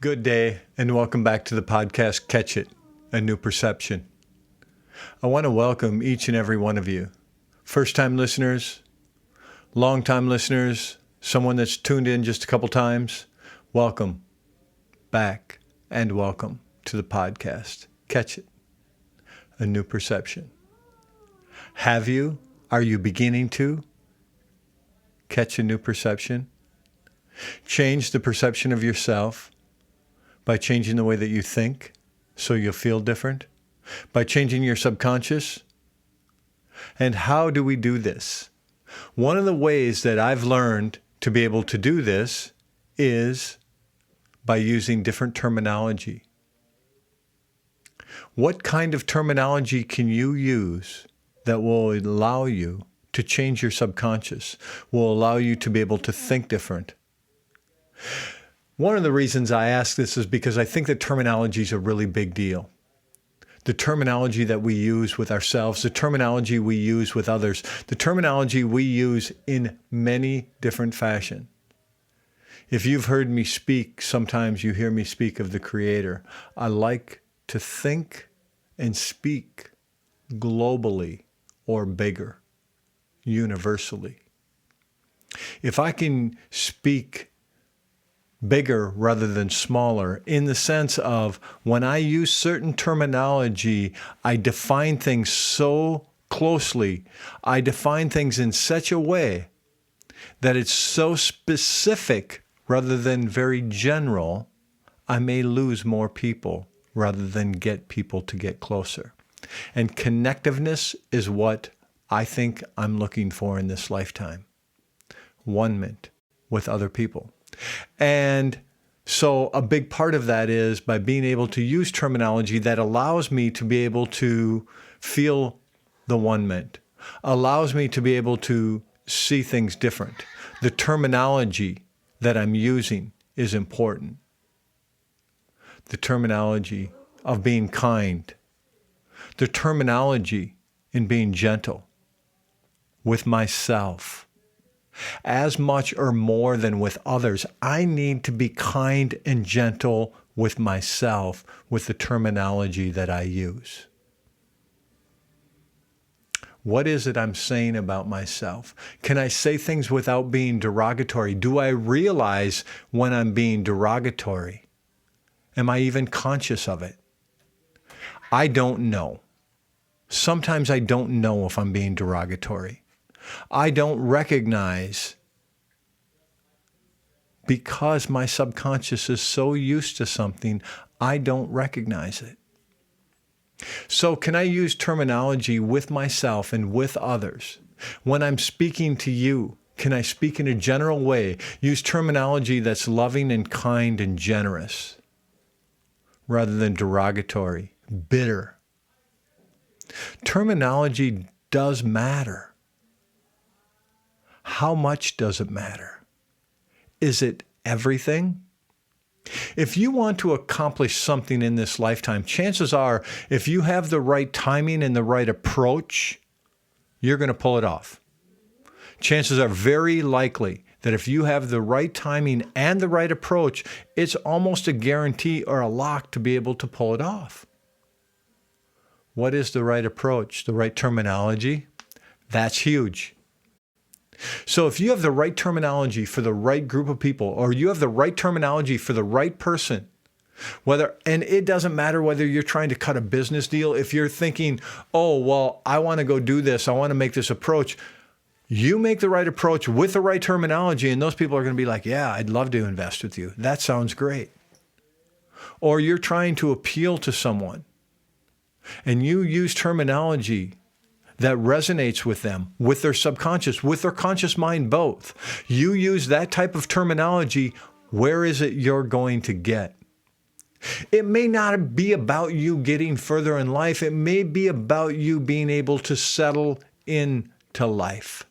Good day, and welcome back to the podcast, Catch It, A New Perception. I want to welcome each and every one of you. First-time listeners, long-time listeners, someone that's tuned in just a couple times, welcome back and welcome to the podcast, Catch It, A New Perception. Have you? Are you beginning to catch a new perception? Change the perception of yourself by changing the way that you think so you'll feel different, by changing your subconscious. And how do we do this? One of the ways that I've learned to be able to do this is by using different terminology. What kind of terminology can you use that will allow you to change your subconscious, will allow you to be able to think different? One of the reasons I ask this is because I think that terminology is a really big deal. The terminology that we use with ourselves, the terminology we use with others, the terminology we use in many different fashions. If you've heard me speak, sometimes you hear me speak of the Creator. I like to think and speak globally or bigger, universally. If I can speak bigger rather than smaller, in the sense of when I use certain terminology, I define things so closely, I define things in such a way that it's so specific rather than very general, I may lose more people rather than get people to get closer. And connectiveness is what I think I'm looking for in this lifetime. One-ment with other people. And so a big part of that is by being able to use terminology that allows me to be able to feel the one-ment, allows me to be able to see things different. The terminology that I'm using is important. The terminology of being kind, the terminology in being gentle with myself. As much or more than with others, I need to be kind and gentle with myself with the terminology that I use. What is it I'm saying about myself? Can I say things without being derogatory? Do I realize when I'm being derogatory? Am I even conscious of it? I don't know. Sometimes I don't know if I'm being derogatory. I don't recognize because my subconscious is so used to something, I don't recognize it. So can I use terminology with myself and with others? When I'm speaking to you, can I speak in a general way, use terminology that's loving and kind and generous rather than derogatory, bitter? Terminology does matter. How much does it matter? Is it everything? If you want to accomplish something in this lifetime, chances are, if you have the right timing and the right approach, you're going to pull it off. Chances are very likely that if you have the right timing and the right approach, it's almost a guarantee or a lock to be able to pull it off. What is the right approach? The right terminology? That's huge. So if you have the right terminology for the right group of people, or you have the right terminology for the right person, and it doesn't matter whether you're trying to cut a business deal, if you're thinking, oh, well, I want to go do this, I want to make this approach, you make the right approach with the right terminology, and those people are going to be like, yeah, I'd love to invest with you. That sounds great. Or you're trying to appeal to someone, and you use terminology that resonates with them, with their subconscious, with their conscious mind, both. You use that type of terminology, where is it you're going to get? It may not be about you getting further in life. It may be about you being able to settle into life.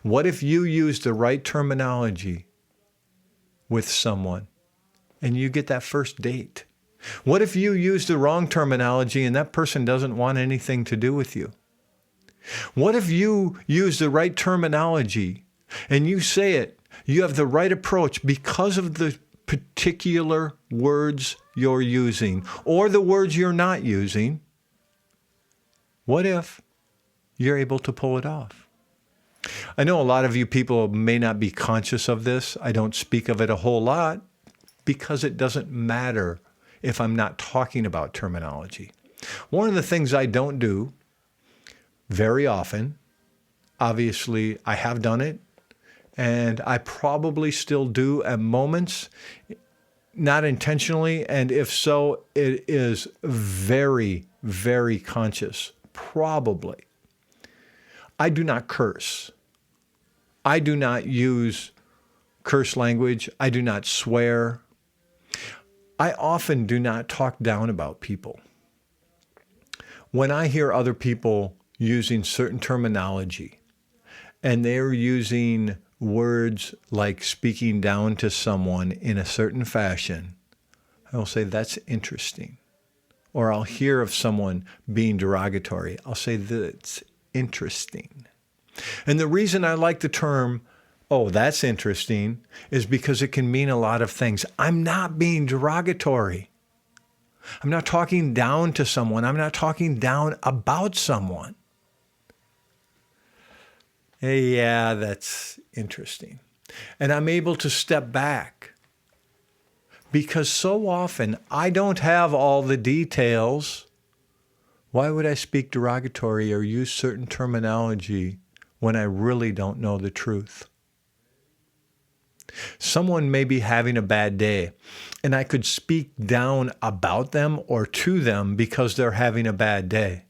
What if you use the right terminology with someone and you get that first date? What if you use the wrong terminology and that person doesn't want anything to do with you? What if you use the right terminology and you say it, you have the right approach because of the particular words you're using or the words you're not using, what if you're able to pull it off? I know a lot of you people may not be conscious of this. I don't speak of it a whole lot because it doesn't matter if I'm not talking about terminology. One of the things I don't do very often, obviously I have done it, and I probably still do at moments, not intentionally, and if so, it is very, very conscious, probably. I do not curse. I do not use curse language. I do not swear. I often do not talk down about people. When I hear other people using certain terminology and they're using words like speaking down to someone in a certain fashion, I'll say, that's interesting. Or I'll hear of someone being derogatory. I'll say, that's interesting. And the reason I like the term, oh, that's interesting, is because it can mean a lot of things. I'm not being derogatory. I'm not talking down to someone. I'm not talking down about someone. Yeah, that's interesting. And I'm able to step back because so often I don't have all the details. Why would I speak derogatory or use certain terminology when I really don't know the truth? Someone may be having a bad day, and I could speak down about them or to them because they're having a bad day.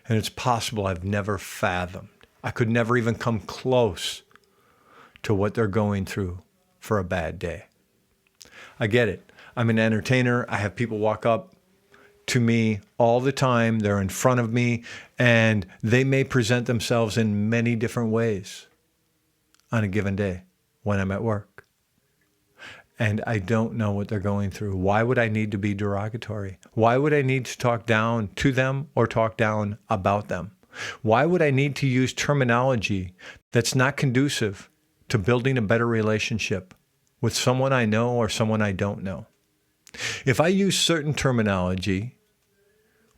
And it's possible I've never fathomed. I could never even come close to what they're going through for a bad day. I get it. I'm an entertainer. I have people walk up to me all the time. They're in front of me, and they may present themselves in many different ways on a given day when I'm at work. And I don't know what they're going through. Why would I need to be derogatory? Why would I need to talk down to them or talk down about them? Why would I need to use terminology that's not conducive to building a better relationship with someone I know or someone I don't know? If I use certain terminology,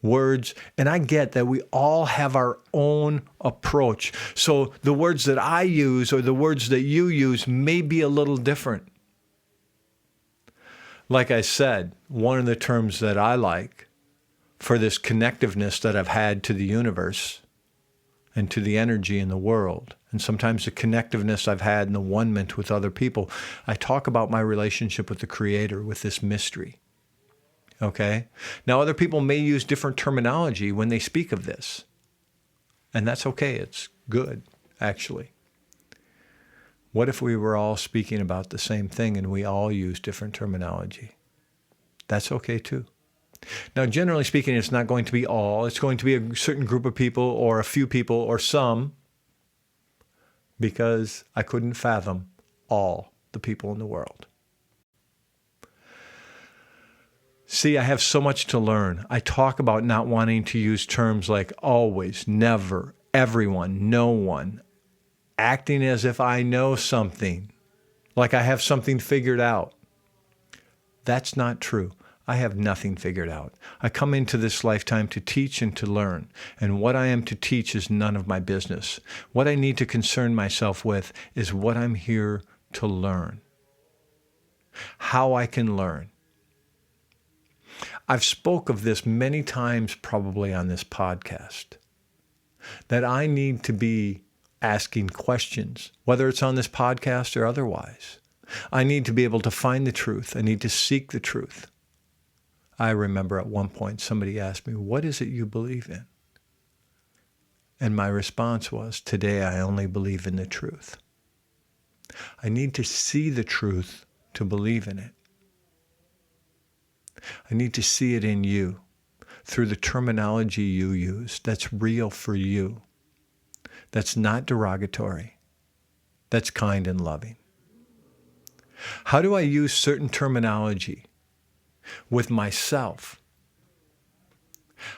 words, and I get that we all have our own approach. So the words that I use or the words that you use may be a little different. Like I said, one of the terms that I like for this connectiveness that I've had to the universe and to the energy in the world, and sometimes the connectiveness I've had in the one-ment with other people, I talk about my relationship with the Creator, with this mystery. Okay? Now, other people may use different terminology when they speak of this. And that's okay. It's good, actually. What if we were all speaking about the same thing and we all use different terminology? That's okay, too. Now, generally speaking, it's not going to be all. It's going to be a certain group of people or a few people or some, because I couldn't fathom all the people in the world. See, I have so much to learn. I talk about not wanting to use terms like always, never, everyone, no one, acting as if I know something, like I have something figured out. That's not true. I have nothing figured out. I come into this lifetime to teach and to learn, and what I am to teach is none of my business. What I need to concern myself with is what I'm here to learn, how I can learn. I've spoke of this many times probably on this podcast, that I need to be asking questions, whether it's on this podcast or otherwise. I need to be able to find the truth. I need to seek the truth. I remember at one point somebody asked me, what is it you believe in? And my response was, today I only believe in the truth. I need to see the truth to believe in it. I need to see it in you through the terminology you use that's real for you, that's not derogatory, that's kind and loving. How do I use certain terminology with myself?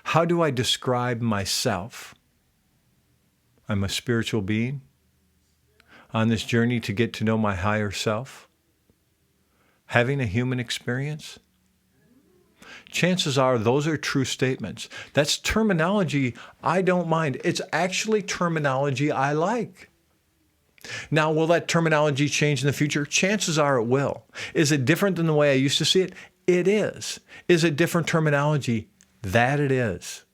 How do I describe myself? I'm a spiritual being on this journey to get to know my higher self. having a human experience? Chances are those are true statements. That's terminology I don't mind. It's actually terminology I like. Now, will that terminology change in the future? Chances are it will. Is it different than the way I used to see it? It is. Is it different terminology? That it is.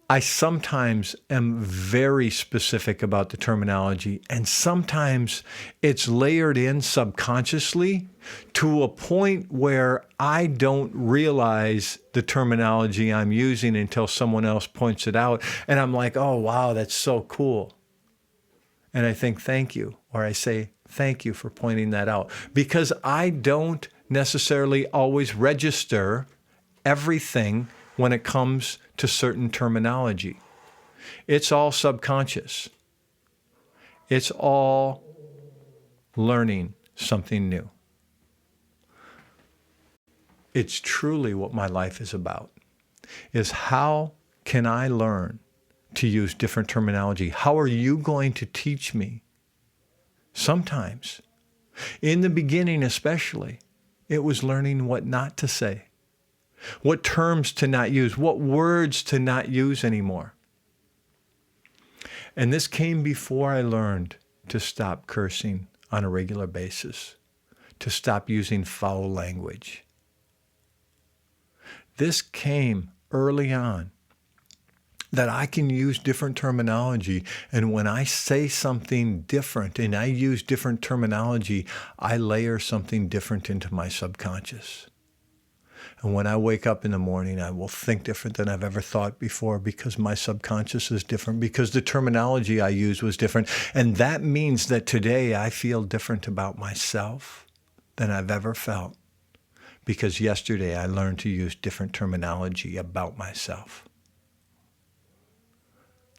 I sometimes am very specific about the terminology, and sometimes it's layered in subconsciously to a point where I don't realize the terminology I'm using until someone else points it out. And I'm like, oh, wow, that's so cool. And I think, thank you. Or I say, thank you for pointing that out. Because I don't necessarily always register everything when it comes to certain terminology. It's all subconscious. It's all learning something new. It's truly what my life is about, is how can I learn to use different terminology? How are you going to teach me? Sometimes, in the beginning especially, it was learning what not to say, what terms to not use, what words to not use anymore. And this came before I learned to stop cursing on a regular basis, to stop using foul language. This came early on, that I can use different terminology. And when I say something different and I use different terminology, I layer something different into my subconscious. And when I wake up in the morning, I will think different than I've ever thought before because my subconscious is different, because the terminology I used was different. And that means that today I feel different about myself than I've ever felt, because yesterday I learned to use different terminology about myself.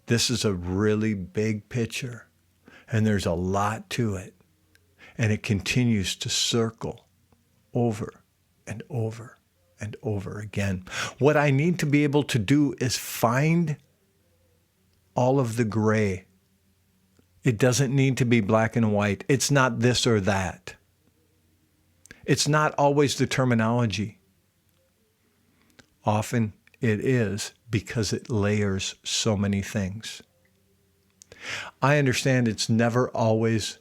This is a really big picture, and there's a lot to it, and it continues to circle over and over and over again. What I need to be able to do is find all of the gray. It doesn't need to be black and white. It's not this or that. It's not always the terminology. Often it is, because it layers so many things. I understand it's never always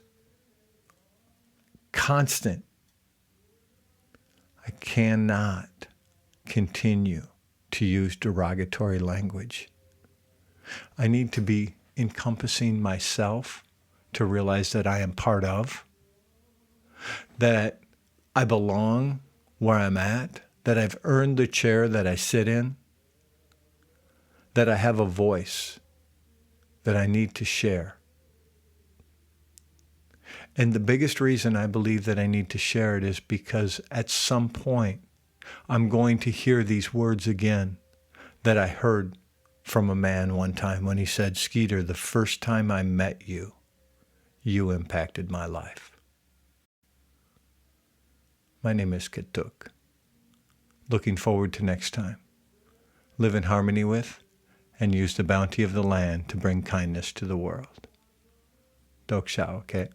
constant. I cannot continue to use derogatory language. I need to be encompassing myself to realize that I am part of, that I belong where I'm at, that I've earned the chair that I sit in, that I have a voice that I need to share. And the biggest reason I believe that I need to share it is because at some point I'm going to hear these words again that I heard from a man one time when he said, Skeeter, the first time I met you, you impacted my life. My name is Ketuk. Looking forward to next time. Live in harmony with and use the bounty of the land to bring kindness to the world. Dok Shao, okay?